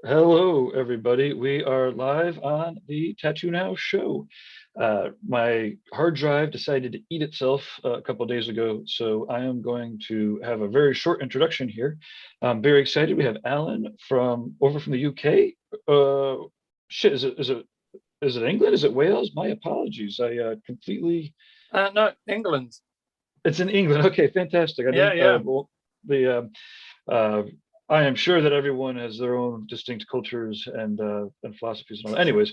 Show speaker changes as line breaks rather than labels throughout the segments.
Hello, everybody. We are live on the TattooNOW show. My hard drive decided to eat itself a couple of days ago, so I am going to have a very short introduction here. I'm very excited. We have Alan over from the UK. Shit, is it England? Is it Wales? My apologies. I completely.
No, England.
It's in England. Okay, fantastic. Well, I am sure that everyone has their own distinct cultures and philosophies and all. Anyways,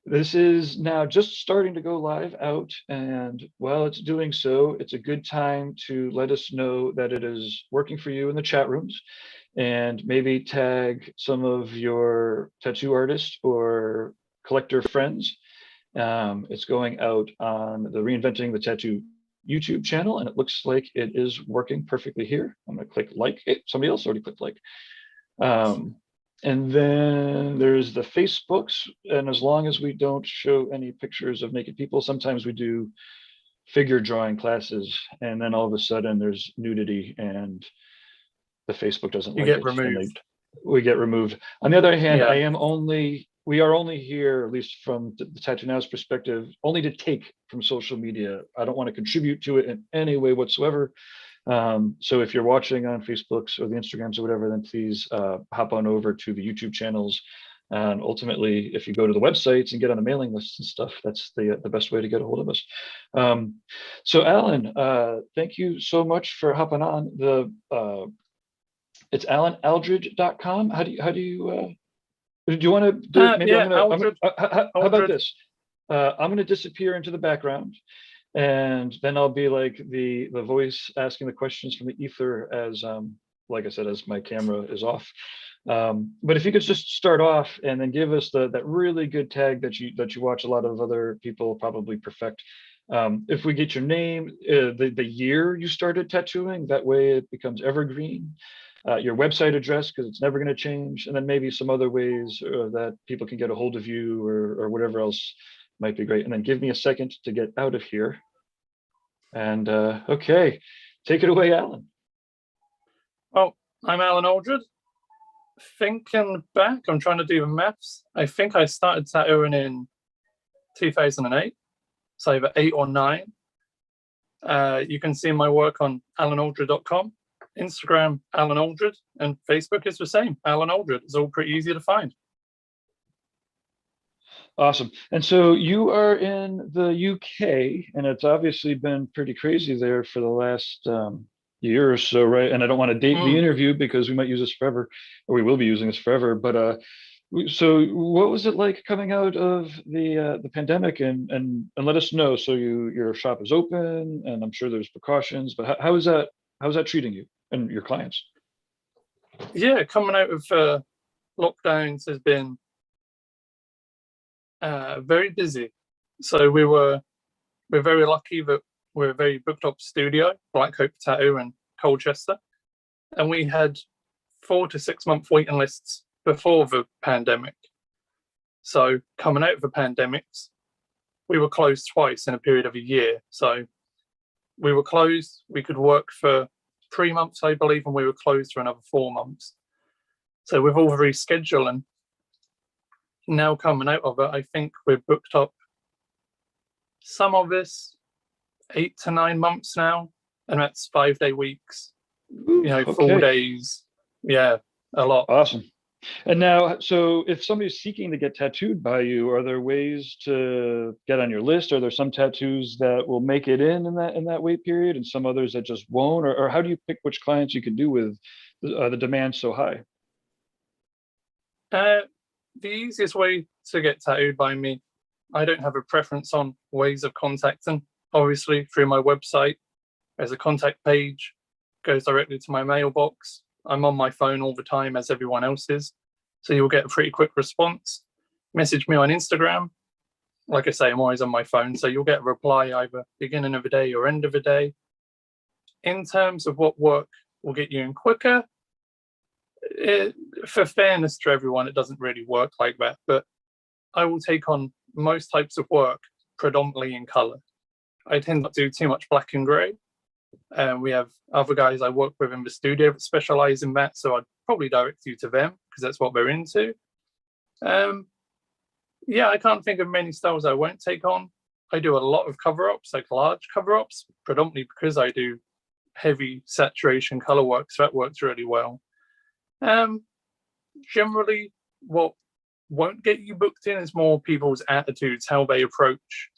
this is now just starting to go live out, and while it's doing so, it's a good time to let us know that it is working for you in the chat rooms, and maybe tag some of your tattoo artists or collector friends. It's going out on the Reinventing the Tattoo YouTube channel, and it looks like it is working perfectly here. I'm going to click like. Hey, somebody else already clicked like. And then there's the Facebooks, and as long as we don't show any pictures of naked people, sometimes we do figure drawing classes, and then all of a sudden there's nudity, and the Facebook doesn't like it.
Get removed.
We get removed. On the other hand,
yeah.
We are only here, at least from the TattooNOW's perspective, only to take from social media. I don't want to contribute to it in any way whatsoever. So if you're watching on Facebooks or the Instagrams or whatever, then please hop on over to the YouTube channels. And ultimately, if you go to the websites and get on the mailing lists and stuff, that's the best way to get a hold of us. So Alan, thank you so much for hopping on. It's alanaldred.com. How do you do you want to do it? Maybe how about this? I'm going to disappear into the background, and then I'll be like the voice asking the questions from the ether as, like I said, as my camera is off. But if you could just start off and then give us that really good tag that you watch a lot of other people probably perfect. If we get your name, the year you started tattooing, that way it becomes evergreen. Your website address, because it's never going to change, and then maybe some other ways that people can get a hold of you or whatever else might be great. And then give me a second to get out of here. And okay, take it away, Alan.
Well, I'm Alan Aldred. Thinking back, I'm trying to do the maths. I think I started tattooing in 2008, so either 8 or 9. You can see my work on alanaldred.com. Instagram, Alan Aldred, and Facebook is the same, Alan Aldred. It's all pretty easy to find.
Awesome. And so you are in the UK, and it's obviously been pretty crazy there for the last year or so, right? And I don't want to date the interview because we might use this forever, or we will be using this forever. But so what was it like coming out of the pandemic? And let us know. So your shop is open, and I'm sure there's precautions, but how's that treating you and your clients?
Yeah, coming out of lockdowns has been very busy. So we're very lucky that we're a very booked up studio, Black Hope Tattoo in Colchester, and we had 4 to 6 month waiting lists before the pandemic. So coming out of the pandemics, we were closed twice in a period of a year. So we were closed, we could work for 3 months, I believe, and we were closed for another 4 months. So with all the rescheduling, now coming out of it, I think we're booked up some of this 8 to 9 months now, and that's 5-day weeks.
Ooh,
okay. 4 days. Yeah, a lot.
Awesome. And now, so if somebody's seeking to get tattooed by you, are there ways to get on your list? Are there some tattoos that will make it in that wait period, and some others that just won't? Or how do you pick which clients you can do with the demand so high?
The easiest way to get tattooed by me, I don't have a preference on ways of contacting. Obviously, through my website, there's a contact page, goes directly to my mailbox. I'm on my phone all the time, as everyone else is, so you'll get a pretty quick response. Message me on Instagram. Like I say, I'm always on my phone, so you'll get a reply either beginning of the day or end of the day. In terms of what work will get you in quicker, for fairness to everyone, it doesn't really work like that, but I will take on most types of work predominantly in color. I tend not to do too much black and gray. We have other guys I work with in the studio that specialize in that, so I'd probably direct you to them. because that's what we're into. Yeah, I can't think of many styles I won't take on. I do a lot of cover-ups, like large cover-ups, predominantly because I do heavy saturation color work, so that works really well. Generally, what won't get you booked in is more people's attitudes, how they approach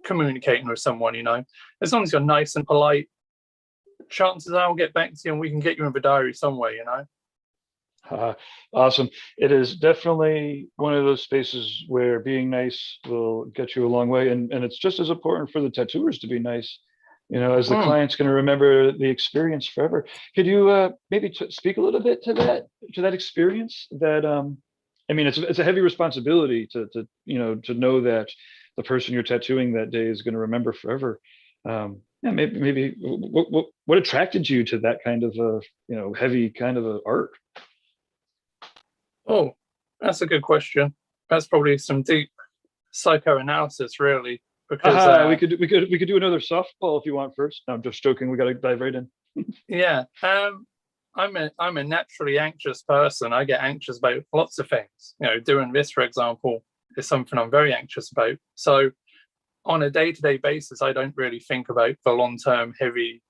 communicating with someone, As long as you're nice and polite, chances are I'll get back to you and we can get you in the diary somewhere,
Awesome. It is definitely one of those spaces where being nice will get you a long way. And it's just as important for the tattooers to be nice, as the client's going to remember the experience forever. Could you maybe speak a little bit to that experience? That it's a heavy responsibility to know that the person you're tattooing that day is going to remember forever. Maybe what attracted you to that kind of heavy kind of art?
Oh, that's a good question. That's probably some deep psychoanalysis, really. Because
we could do another softball if you want first. No, I'm just joking. We got to dive right in.
Yeah, I'm a naturally anxious person. I get anxious about lots of things. Doing this, for example, is something I'm very anxious about. So, on a day-to-day basis, I don't really think about the long-term heavy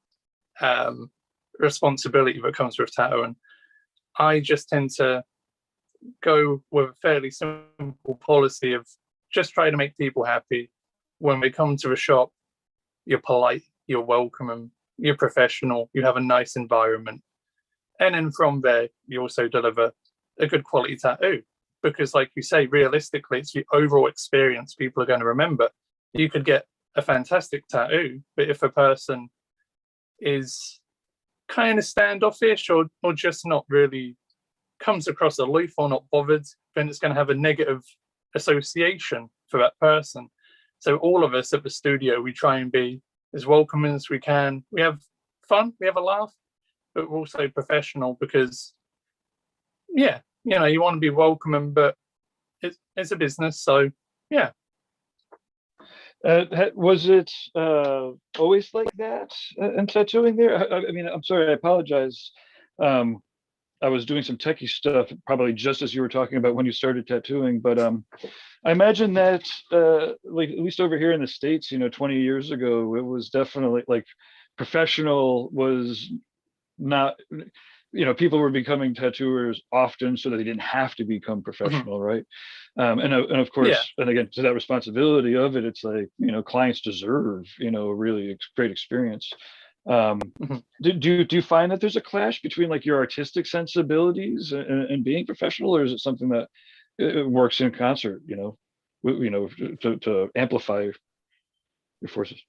responsibility that comes with tattooing. I just tend to go with a fairly simple policy of just try to make people happy. When we come to a shop, you're polite, you're welcoming, you're professional, you have a nice environment. And then from there, you also deliver a good quality tattoo. Because like you say, realistically, it's the overall experience people are going to remember. You could get a fantastic tattoo, but if a person is kind of standoffish or just not really comes across aloof or not bothered, then it's going to have a negative association for that person. So all of us at the studio, we try and be as welcoming as we can. We have fun, we have a laugh, but we're also professional because, you want to be welcoming, but it's a business. So, yeah.
Was it always like that in tattooing there? I'm sorry, I apologize. I was doing some techie stuff, probably just as you were talking about when you started tattooing. But I imagine that, like at least over here in the States, 20 years ago, it was definitely like professional was not. People were becoming tattooers often so that they didn't have to become professional, right? And of course, and again, to that responsibility of it, it's like clients deserve a really great experience. Do you find that there's a clash between like your artistic sensibilities and being professional, or is it something that it works in concert? To amplify your forces.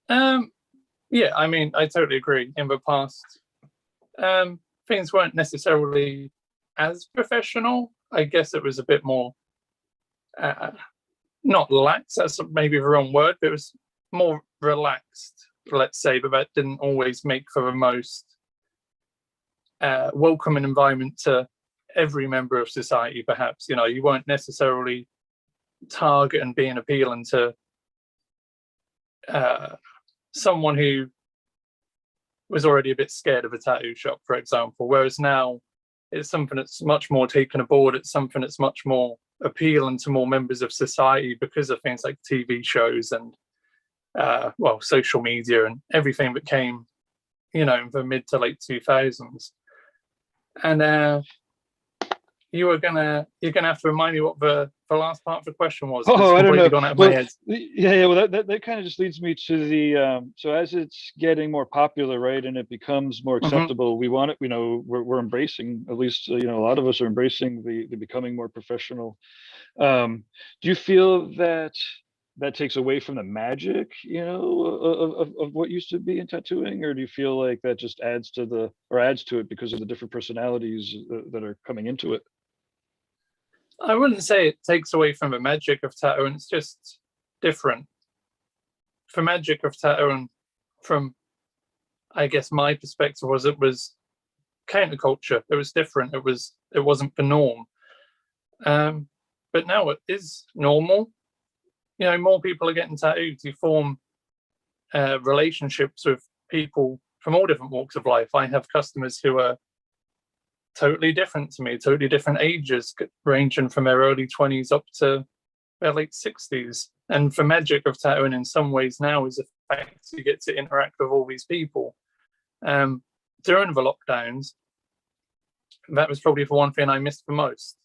Yeah, I totally agree. In the past, things weren't necessarily as professional. I guess it was a bit more not lax. That's maybe the wrong word, but it was more relaxed, let's say, but that didn't always make for the most welcoming environment to every member of society, perhaps. You weren't necessarily targeting being appealing to someone who was already a bit scared of a tattoo shop, for example, whereas now it's something that's much more taken aboard. It's something that's much more appealing to more members of society because of things like TV shows and social media and everything that came, in the mid to late 2000s. And you're gonna have to remind me what the last part of the question was.
Oh, I don't know.
Gone out of my head.
Yeah. Well, that kind of just leads me to the so as it's getting more popular, right, and it becomes more acceptable, we want it. We're embracing. At least a lot of us are embracing the becoming more professional. Do you feel that takes away from the magic, of what used to be in tattooing, or do you feel like that just adds to it because of the different personalities that are coming into it?
I wouldn't say it takes away from the magic of tattooing. It's just different. The magic of tattooing, from I guess my perspective, was it was counterculture. It was different. It wasn't the norm. But now it is normal. More people are getting tattooed. You form relationships with people from all different walks of life. I have customers who are totally different to me, totally different ages, ranging from their early 20s up to their late 60s. And the magic of tattooing in some ways now is the fact you get to interact with all these people. During the lockdowns, that was probably the one thing I missed the most.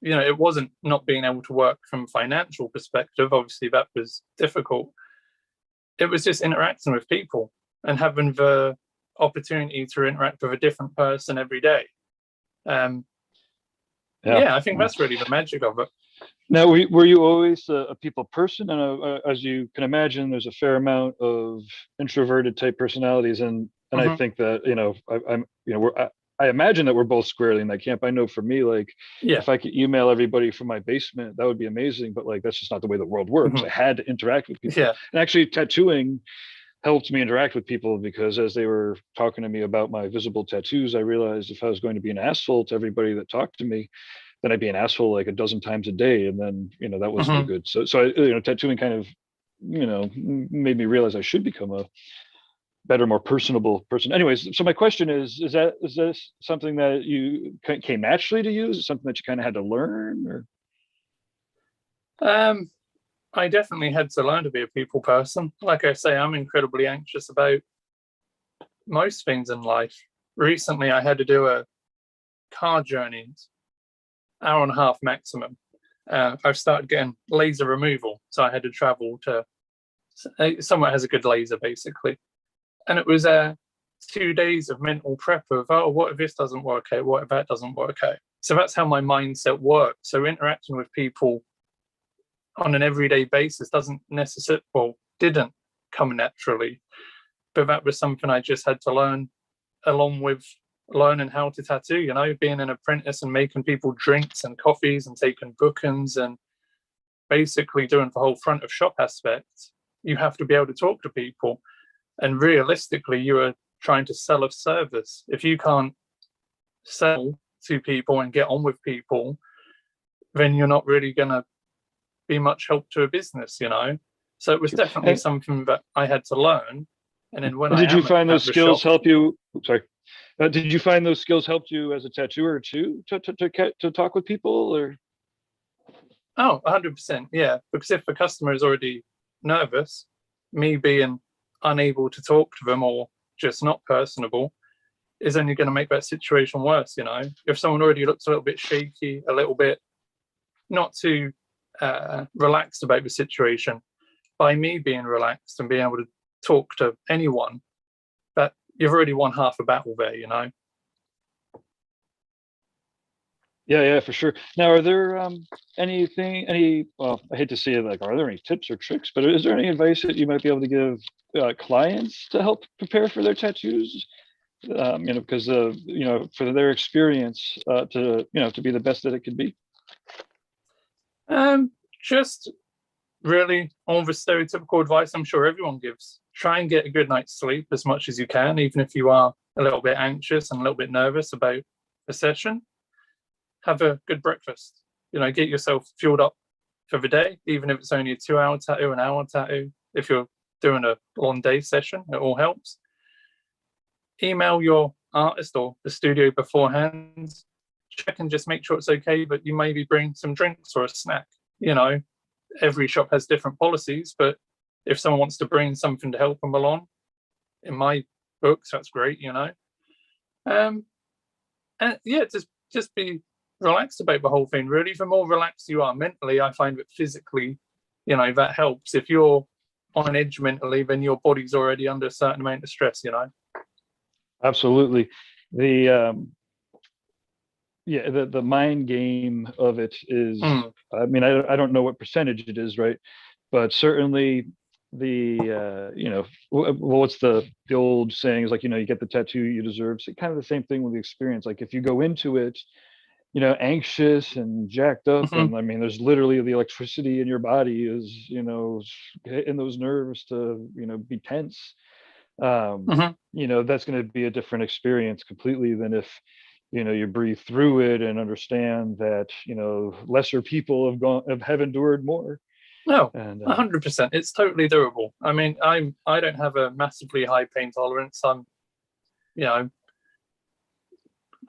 It wasn't not being able to work from a financial perspective. Obviously, that was difficult. It was just interacting with people and having the opportunity to interact with a different person every day. I think that's really the magic of it.
Now, were you always a people person? And as you can imagine, there's a fair amount of introverted type personalities, and I think that I imagine that we're both squarely in that camp. I know for me, like, if I could email everybody from my basement, that would be amazing. But like, that's just not the way the world works. I had to interact with people. And actually, tattooing helped me interact with people, because as they were talking to me about my visible tattoos, I realized if I was going to be an asshole to everybody that talked to me, then I'd be an asshole like a dozen times a day, and then that wasn't no good. So tattooing kind of made me realize I should become a better, more personable person. Anyways, so my question is this something that you came naturally to use? Is it something that you kind of had to learn, or?
I definitely had to learn to be a people person. Like I say, I'm incredibly anxious about most things in life. Recently, I had to do a car journey, hour and a half maximum. I've started getting laser removal, so I had to travel to somewhere has a good laser, basically. And it was 2 days of mental prep of, what if this doesn't work out? What if that doesn't work out? So that's how my mindset works. So interacting with people on an everyday basis didn't come naturally. But that was something I just had to learn, along with learning how to tattoo, being an apprentice and making people drinks and coffees and taking bookings and basically doing the whole front of shop aspect. You have to be able to talk to people. And realistically, you are trying to sell a service. If you can't sell to people and get on with people, then you're not really going to be much help to a business, So it was definitely something that I had to learn. And then when
did you find those skills help you? Sorry. Did you find those skills helped you as a tattooer too, to talk with people, or?
Oh, 100%. Yeah. Because if the customer is already nervous, me being unable to talk to them or just not personable is only going to make that situation worse. If someone already looks a little bit shaky, a little bit not too relaxed about the situation, by me being relaxed and being able to talk to anyone, that you've already won half a battle there.
Yeah, for sure. Now, are there well, I hate to say it, like, are there any tips or tricks, but is there any advice that you might be able to give clients to help prepare for their tattoos? Because for their experience to be the best that it could be.
Just really all the stereotypical advice I'm sure everyone gives. Try and get a good night's sleep as much as you can, even if you are a little bit anxious and a little bit nervous about a session. Have a good breakfast. Get yourself fueled up for the day, even if it's only a 2-hour tattoo, an hour tattoo. If you're doing a long day session, it all helps. Email your artist or the studio beforehand. Check and just make sure it's okay, but you maybe bring some drinks or a snack. Every shop has different policies, but if someone wants to bring something to help them along, in my books, that's great, And just be relaxed about the whole thing. Really, the more relaxed you are mentally, I find that physically, that helps. If you're on edge mentally, then your body's already under a certain amount of stress.
Absolutely. The mind game of it is. I mean, I don't know what percentage it is, right? But certainly what's the old saying is, like, you get the tattoo you deserve. So kind of the same thing with the experience. Like, if you go into it anxious and jacked up, and I mean, there's literally the electricity in your body is hitting those nerves to be tense. That's going to be a different experience completely than if you breathe through it and understand that lesser people have endured more.
No, 100%. It's totally doable. I mean, I don't have a massively high pain tolerance. I'm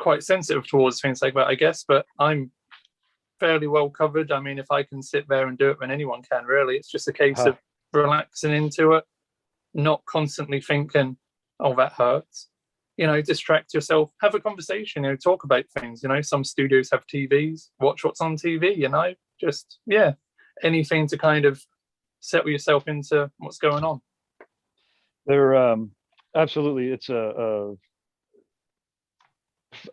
quite sensitive towards things like that, I guess, but I'm fairly well covered. I mean, if I can sit there and do it, then anyone can, really. It's just a case of relaxing into it, not constantly thinking, oh, that hurts. Distract yourself, have a conversation, talk about things. Some studios have TVs, watch what's on TV, just, anything to kind of settle yourself into what's going on.
They're absolutely, it's a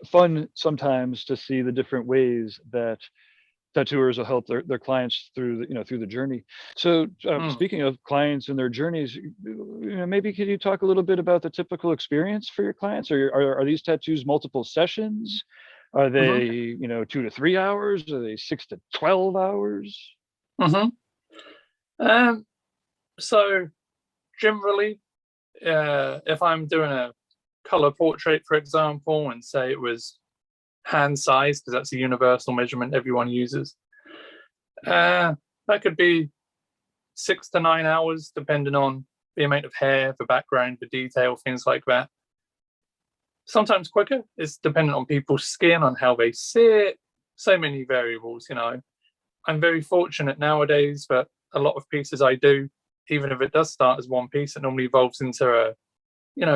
fun sometimes to see the different ways that tattooers will help their clients through the journey. So speaking of clients and their journeys, maybe could you talk a little bit about the typical experience for your clients? Are these tattoos multiple sessions? Are they 2 to 3 hours? Are they 6 to 12 hours?
So generally, if I'm doing a color portrait, for example, and say it was hand size, because that's a universal measurement everyone uses, that could be 6 to 9 hours, depending on the amount of hair, the background, the detail, things like that. Sometimes quicker. It's dependent on people's skin, on how they sit, so many variables. I'm very fortunate nowadays that a lot of pieces I do, even if it does start as one piece, it normally evolves into a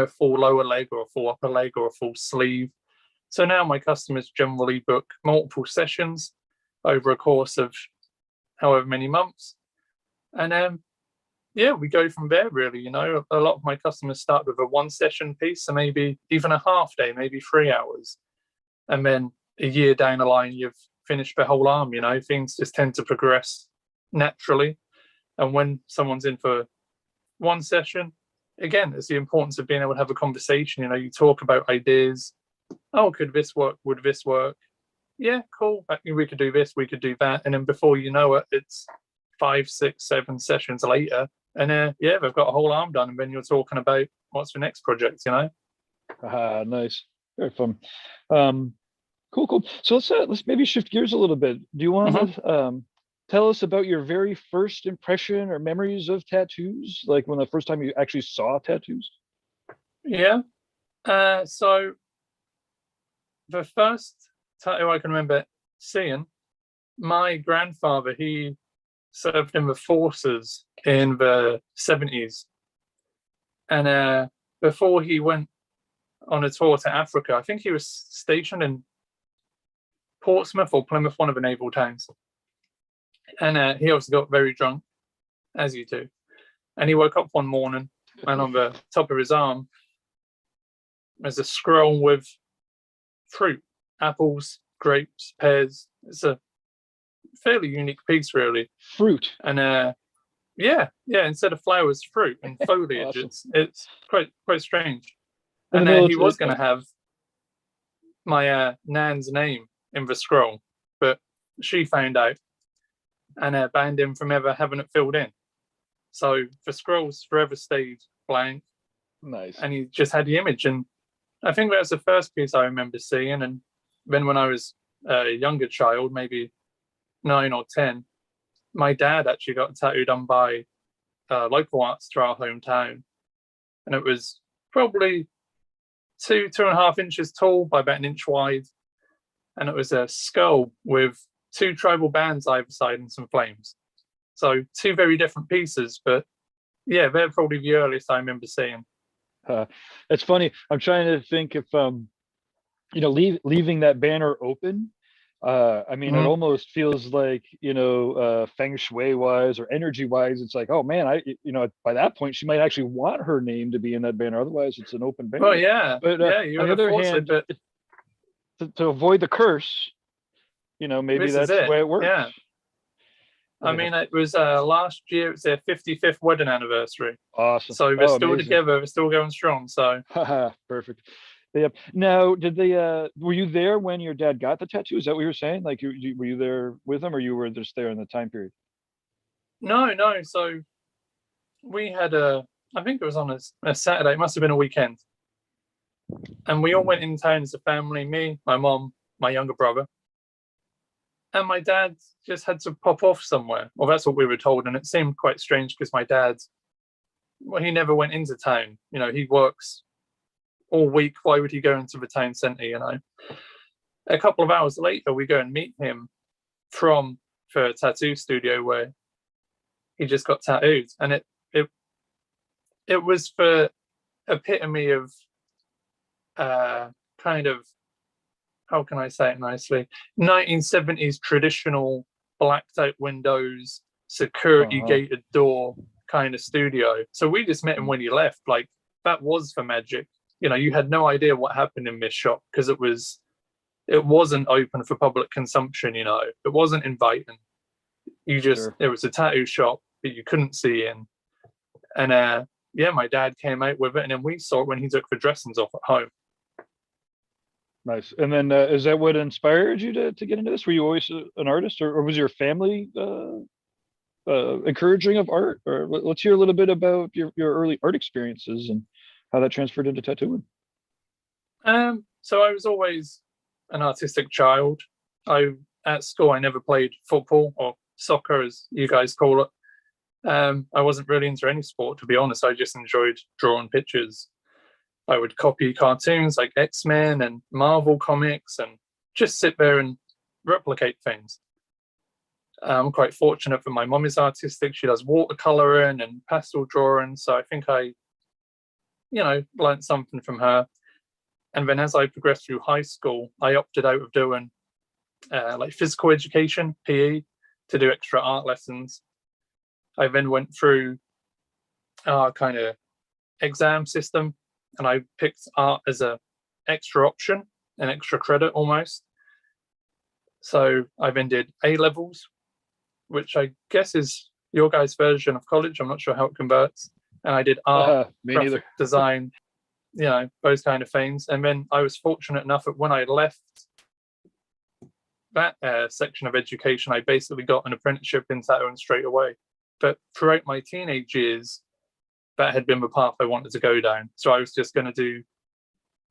full lower leg or a full upper leg or a full sleeve. So now my customers generally book multiple sessions over a course of however many months. And we go from there, really. A lot of my customers start with a 1 session piece, so maybe even a half day, maybe 3 hours. And then a year down the line, you've finished the whole arm. Things just tend to progress naturally. And when someone's in for 1 session, again, it's the importance of being able to have a conversation. You talk about ideas. Oh, could this work? Would this work? Yeah, cool. We could do this, we could do that. And then before you know it, it's 5, 6, 7 sessions later. And they've got a whole arm done. And then you're talking about what's the next project,
Nice. Very fun. Cool. So let's maybe shift gears a little bit. Do you want to tell us about your very first impression or memories of tattoos? Like when the first time you actually saw tattoos?
Yeah. So the first tattoo I can remember seeing, my grandfather, he served in the forces in the 70s. And before he went on a tour to Africa, I think he was stationed in Portsmouth or Plymouth, one of the naval towns. And he also got very drunk, as you do. And he woke up one morning, and on the top of his arm, there's a scroll with fruit, apples, grapes, pears. It's a fairly unique piece, really.
Fruit.
And instead of flowers, fruit and foliage. Awesome. It's quite strange. And he was going to have my nan's name in the scroll, but she found out and banned him from ever having it filled in. So the scrolls forever stayed blank.
Nice.
And he just had the image. And I think that was the first piece I remember seeing. And then when I was a younger child, maybe 9 or 10, my dad actually got a tattoo done by local artists to our hometown. And it was probably 2.5 inches tall by about 1 inch wide. And it was a skull with 2 tribal bands either side and some flames. So 2 very different pieces, but yeah, they're probably the earliest I remember seeing.
It's funny. I'm trying to think if leaving that banner open. It almost feels like feng shui wise or energy wise, it's like, oh man, by that point she might actually want her name to be in that banner. Otherwise, it's an open banner.
Well, yeah,
but
you
on the other hand, to avoid the curse, maybe that's the way it works.
Yeah. I mean, it was last year. It's their 55th wedding anniversary.
Awesome.
So they're still together. They're still going strong. So
perfect. Yep. Now, did they? Were you there when your dad got the tattoo? Is that what you were saying? Like, were you there with him, or you were just there in the time period?
No. So we had I think it was on a Saturday. It must have been a weekend, and we all went in town as a family. Me, my mom, my younger brother. And my dad just had to pop off somewhere. Well, that's what we were told. And it seemed quite strange because my dad, he never went into town. He works all week. Why would he go into the town centre, A couple of hours later, we go and meet him for a tattoo studio where he just got tattooed, and it was for epitome of kind of, how can I say it nicely, 1970s traditional blacked out windows, security gated door kind of studio. So we just met him when he left. Like, that was for magic. You know, you had no idea what happened in this shop because it wasn't open for public consumption. You know, it wasn't inviting. It was a tattoo shop that you couldn't see in. And yeah, my dad came out with it, and then we saw it when he took the dressings off at home.
Nice. And then is that what inspired you to get into this? Were you always an artist, or was your family encouraging of art? Or let's hear a little bit about your early art experiences and how that transferred into tattooing.
So I was always an artistic child. At school, I never played football or soccer, as you guys call it. I wasn't really into any sport, to be honest. I just enjoyed drawing pictures. I would copy cartoons like X-Men and Marvel comics and just sit there and replicate things. I'm quite fortunate that my mum is artistic. She does watercoloring and pastel drawing. So I think I, learned something from her. And then as I progressed through high school, I opted out of doing like physical education, PE, to do extra art lessons. I then went through our kind of exam system, and I picked art as a extra option, an extra credit almost. So I then did A-levels, which I guess is your guys' version of college. I'm not sure how it converts. And I did art, graphic design, those kind of things. And then I was fortunate enough that when I left that section of education, I basically got an apprenticeship in tattooing straight away. But throughout my teenage years, that had been the path I wanted to go down. So I was just going to do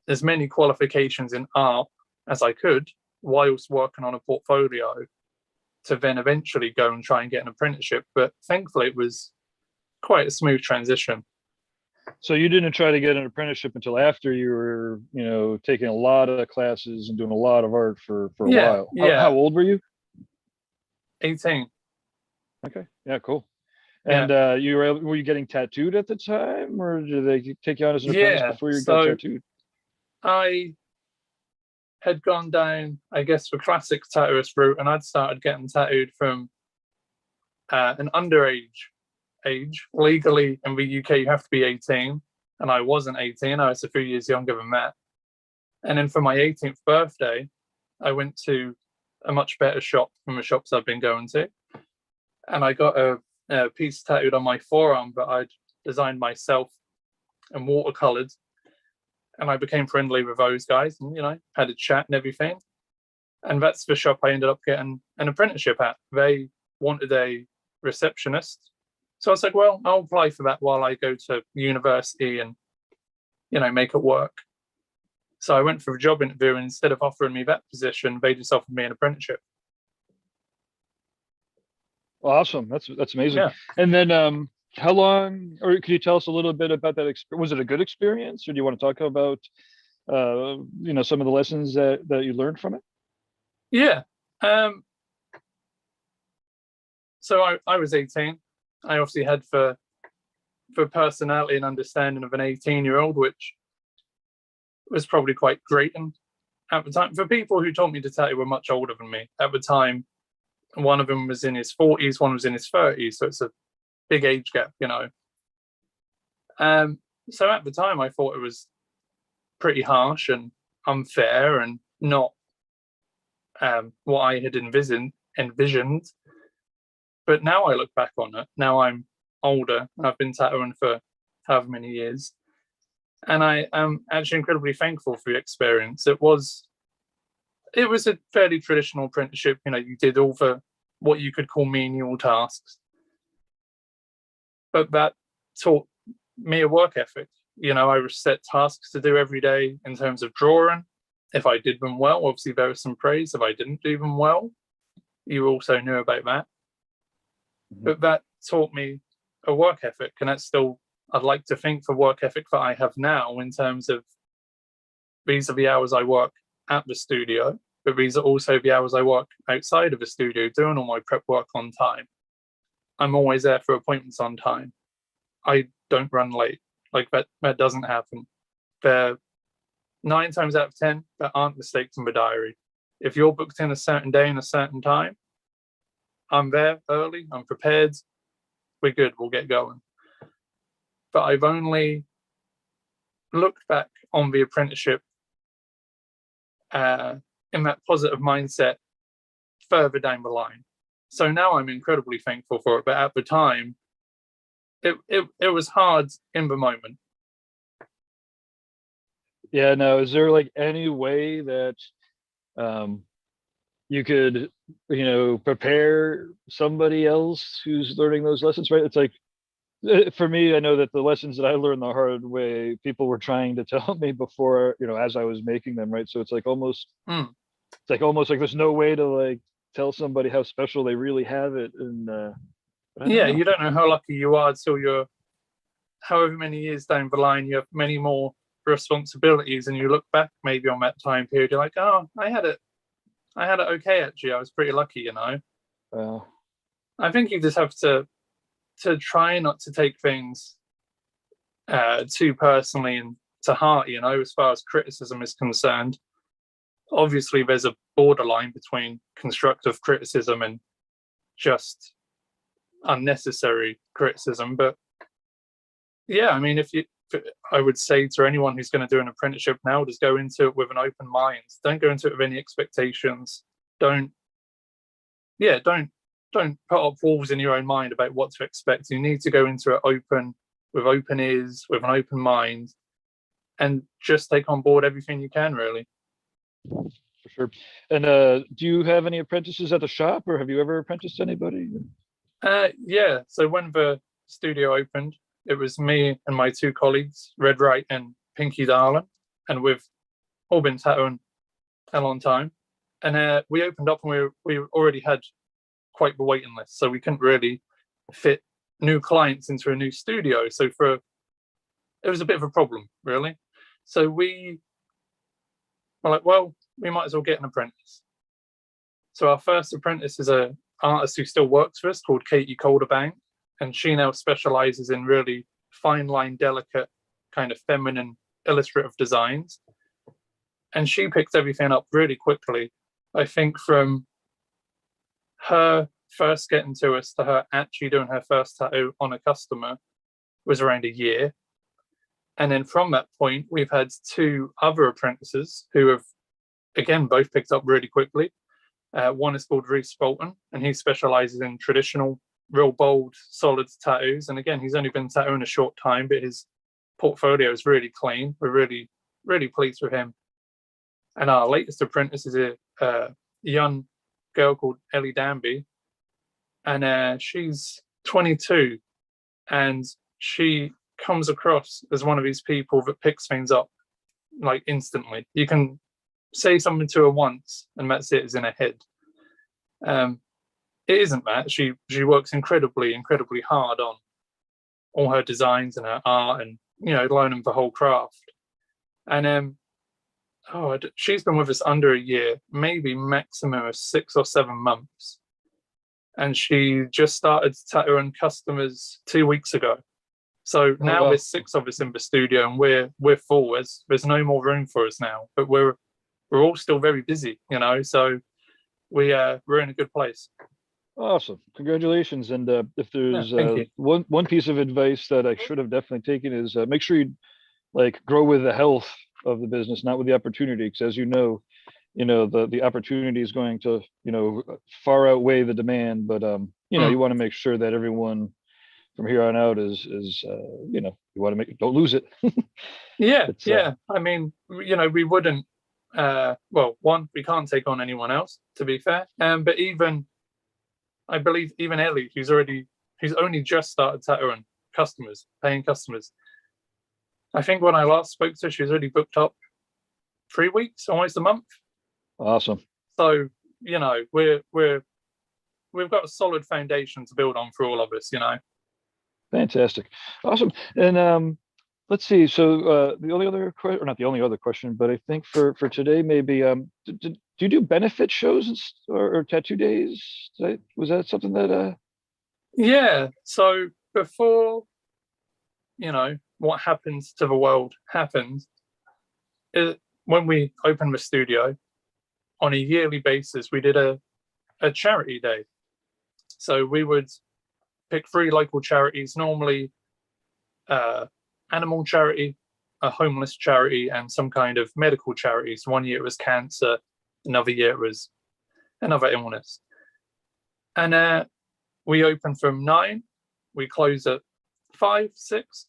as many qualifications in art as I could whilst working on a portfolio to then eventually go and try and get an apprenticeship. But thankfully, it was quite a smooth transition.
So you didn't try to get an apprenticeship until after you were, taking a lot of classes and doing a lot of art for a while. How old were you?
18.
Okay. Yeah, cool. And were you getting tattooed at the time, or did they take you on as an apprentice before you got tattooed?
I had gone down, I guess, the classic tattooist route, and I'd started getting tattooed from an underage age. Legally in the UK, you have to be 18, and I wasn't 18. I was a few years younger than that. And then for my 18th birthday, I went to a much better shop from the shops I've been going to, and I got a piece tattooed on my forearm that I'd designed myself and watercolored. And I became friendly with those guys and, had a chat and everything. And that's the shop I ended up getting an apprenticeship at. They wanted a receptionist. So I was like, well, I'll apply for that while I go to university and, make it work. So I went for a job interview, and instead of offering me that position, they just offered me an apprenticeship.
Awesome. That's amazing. Yeah. And then how long, or could you tell us a little bit about that experience? Was it a good experience, or do you want to talk about some of the lessons that you learned from it?
Yeah. So I was 18. I obviously had the personality and understanding of an 18-year-old, which was probably quite grating at the time. For people who taught me to tattoo were much older than me at the time. One of them was in his 40s, one was in his 30s, so it's a big age gap, So at the time, I thought it was pretty harsh and unfair and not what I had envisioned. But now I look back on it. Now I'm older. I've been tattooing for however many years, and I am actually incredibly thankful for the experience. It was a fairly traditional apprenticeship. You did all the what you could call menial tasks, but that taught me a work ethic. I was set tasks to do every day in terms of drawing. If I did them well, obviously there was some praise. If I didn't do them well, you also knew about that. Mm-hmm. But that taught me a work ethic, and that's still, I'd like to think, the work ethic that I have now in terms of these are the hours I work at the studio. but these are also the hours I work outside of the studio doing all my prep work on time. I'm always there for appointments on time. I don't run late. Like that doesn't happen. There 9 times out of 10, there aren't mistakes in the diary. If you're booked in a certain day and a certain time, I'm there early, I'm prepared, we're good, we'll get going. But I've only looked back on the apprenticeship in that positive mindset further down the line. So now I'm incredibly thankful for it. But at the time, it was hard in the moment.
Yeah, no, is there like any way that you could, prepare somebody else who's learning those lessons, right? It's like, for me, I know that the lessons that I learned the hard way, people were trying to tell me before, as I was making them, right? So it's like almost, it's like almost like there's no way to like tell somebody how special they really have it. And
yeah, you don't know how lucky you are until you're however many years down the line, you have many more responsibilities, and you look back maybe on that time period, you're like, oh, I had it okay, actually. I was pretty lucky, I think you just have to try not to take things too personally and to heart, as far as criticism is concerned. Obviously there's a borderline between constructive criticism and just unnecessary criticism, but yeah, I mean, I would say to anyone who's going to do an apprenticeship now, just go into it with an open mind. Don't go into it with any expectations. Don't put up walls in your own mind about what to expect. You need to go into it with open ears, with an open mind, and just take on board everything you can, really.
For sure. And do you have any apprentices at the shop, or have you ever apprenticed anybody?
Yeah. So when the studio opened, it was me and my 2 colleagues, Red Wright and Pinky Darlin, and we've all been tattooing a long time. And we opened up and we already had quite the waiting list, so we couldn't really fit new clients into a new studio. So it was a bit of a problem, really. So we were like, well, we might as well get an apprentice. So our first apprentice is an artist who still works for us called Katie Calderbank, and she now specializes in really fine line, delicate, kind of feminine illustrative designs. And she picked everything up really quickly. I think from her first getting to us to her actually doing her first tattoo on a customer was around a year. And then from that point, we've had 2 other apprentices who have, again, both picked up really quickly. One is called Reece Bolton, and he specializes in traditional, real bold, solid tattoos. And again, he's only been tattooing a short time, but his portfolio is really clean. We're really, really pleased with him. And our latest apprentice is a young girl called Ellie Danby, and she's 22, and she comes across as one of these people that picks things up like instantly. You can say something to her once and that's it, is in her head. It isn't that. She works incredibly hard on all her designs and her art, and learning the whole craft. And she's been with us under a year, maybe maximum of 6 or 7 months, and she just started tattooing customers 2 weeks ago. So now there's 6 of us in the studio, and we're full. There's no more room for us now, but we're all still very busy, So we're in a good place.
Awesome, congratulations. And if there's one piece of advice that I should have definitely taken is make sure you like grow with the health of the business, not with the opportunity, because as the opportunity is going to far outweigh the demand, but you want to make sure that everyone from here on out is you want to don't lose it.
Yeah. I mean, we wouldn't one, we can't take on anyone else, to be fair, but I believe even Ellie, who's only just started tattooing paying customers. I think when I last spoke to her, she was already booked up 3 weeks, almost a month.
Awesome.
So we've got a solid foundation to build on for all of us.
Fantastic, awesome. And let's see. So the only other question, or not the only other question, but I think for today maybe do you do benefit shows or tattoo days? Was that something that
Yeah. So before, what happens to the world happens, when we opened the studio, on a yearly basis, we did a charity day. So we would pick 3 local charities, normally animal charity, a homeless charity, and some kind of medical charities. One year it was cancer, another year it was another illness. And we open from 9, we close at 5, 6,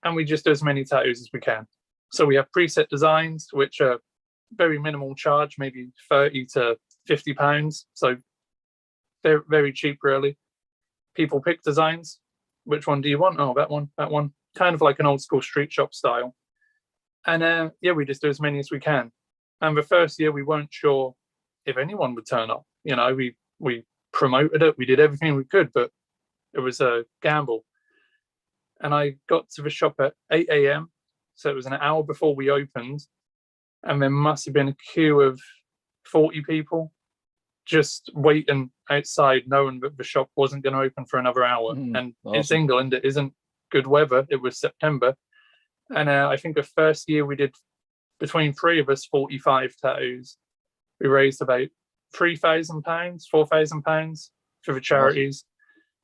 and we just do as many tattoos as we can. So we have preset designs, which are very minimal charge, maybe 30 to 50 pounds. So they're very cheap, really. People pick designs. Which one do you want? Oh, that one. Kind of like an old school street shop style. And we just do as many as we can. And the first year we weren't sure if anyone would turn up. We promoted it, we did everything we could, but it was a gamble. And I got to the shop at 8 a.m. So it was an hour before we opened. And there must have been a queue of 40 people just waiting outside, knowing that the shop wasn't going to open for another hour. And awesome. It's England, it isn't good weather. It was September. And I think the first year we did, between 3 of us, 45 tattoos. We raised about £3,000, £4,000 for the charities.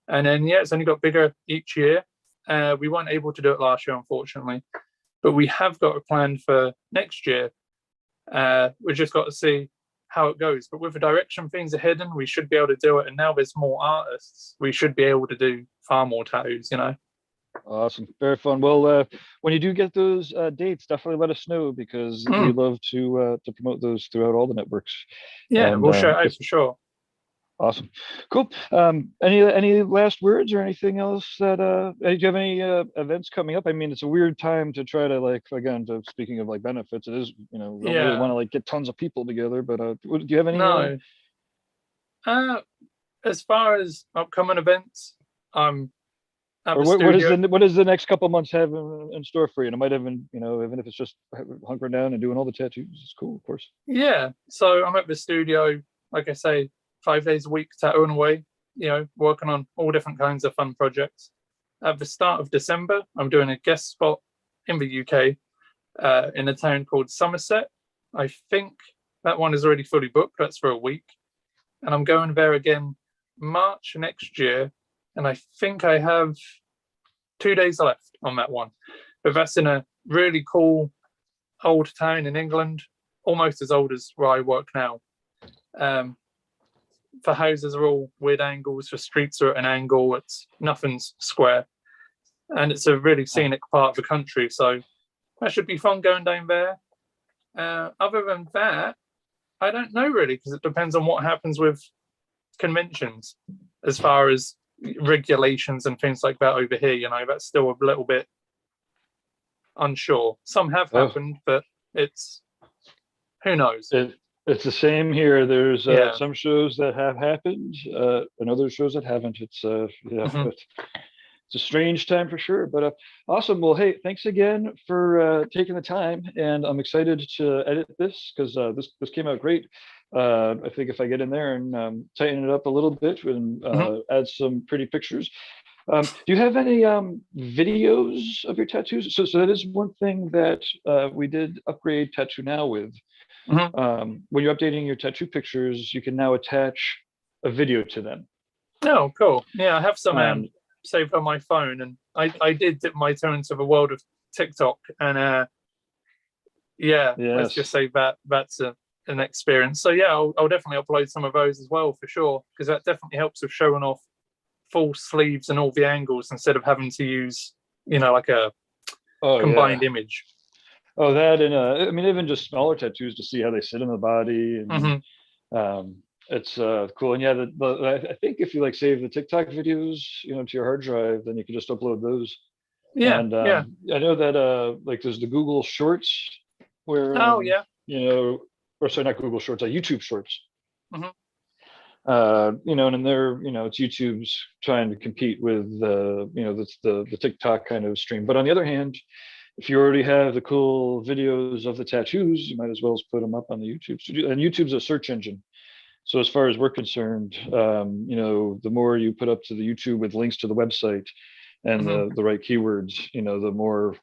Awesome. And then, it's only got bigger each year. We weren't able to do it last year, unfortunately. But we have got a plan for next year. We've just got to see how it goes. But with the direction things are heading, we should be able to do it. And now there's more artists, we should be able to do far more tattoos,
Awesome. Very fun. Well, when you do get those dates, definitely let us know, because we'd love to promote those throughout all the networks.
Yeah, we'll share it out for sure.
Awesome. Cool. Any last words or anything else that do you have any events coming up? I mean, it's a weird time to try to speaking of benefits, it is, we don't really want to get tons of people together, but do you have any?
No. As far as upcoming events, what
does the next couple of months have in store for you? And it might even if it's just hunkering down and doing all the tattoos, it's cool, of course.
Yeah. So I'm at the studio, like I say, 5 days a week, tattooing away, working on all different kinds of fun projects. At the start of December, I'm doing a guest spot in the UK in a town called Somerset. I think that one is already fully booked. That's for a week. And I'm going there again March next year. And I think I have 2 days left on that one. But that's in a really cool old town in England, almost as old as where I work now. The houses are all weird angles, the streets are at an angle, nothing's square. And it's a really scenic part of the country. So that should be fun going down there. Other than that, I don't know really, because it depends on what happens with conventions as far as regulations and things like that over here. That's still a little bit unsure. Some have happened, but who knows.
It's the same here. There's some shows that have happened and other shows that haven't. It's it's a strange time for sure, but awesome. Well, hey, thanks again for taking the time, and I'm excited to edit this, because this came out great. I think if I get in there and tighten it up a little bit and add some pretty pictures. Do you have any videos of your tattoos? So that is one thing that we did upgrade TattooNOW with. When you're updating your tattoo pictures, you can now attach a video to them.
Oh, cool. Yeah, I have some saved on my phone, and I did dip my toe into the world of TikTok, and let's just say that's an experience. So I'll definitely upload some of those as well, for sure, because that definitely helps with showing off full sleeves and all the angles instead of having to use like a combined image.
Oh, that, and I mean, even just smaller tattoos to see how they sit in the body, and it's cool. And I think if you save the TikTok videos to your hard drive, then you can just upload those. I know that there's the Google Shorts where or sorry, not Google Shorts, YouTube Shorts. And then they're it's YouTube's trying to compete with the TikTok kind of stream. But on the other hand, if you already have the cool videos of the tattoos, you might as well put them up on the YouTube studio. And YouTube's a search engine. So as far as we're concerned, the more you put up to the YouTube with links to the website and the right keywords, the more,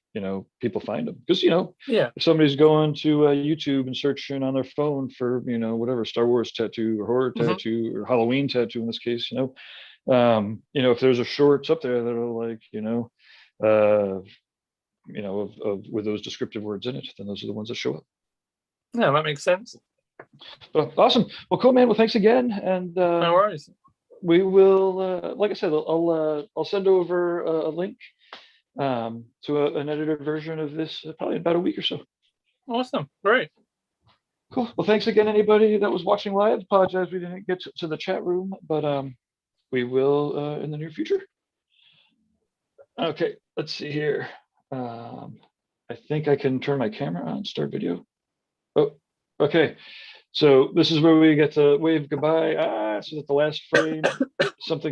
people find them. Because, if somebody's going to YouTube and searching on their phone for, whatever, Star Wars tattoo or horror tattoo or Halloween tattoo in this case, if there's a shorts up there that are like, with those descriptive words in it, then those are the ones that show up.
Yeah, that makes sense.
Awesome. Well, cool, man. Well, thanks again. And
no worries.
We will, like I said, I'll send over a link to an edited version of this probably in about a week or so.
Awesome. Great.
Cool. Well, thanks again, anybody that was watching live. Apologize we didn't get to the chat room, but we will in the near future. Okay, let's see here. I think I can turn my camera on, start video. Oh, okay. So this is where we get to wave goodbye. So that the last frame, something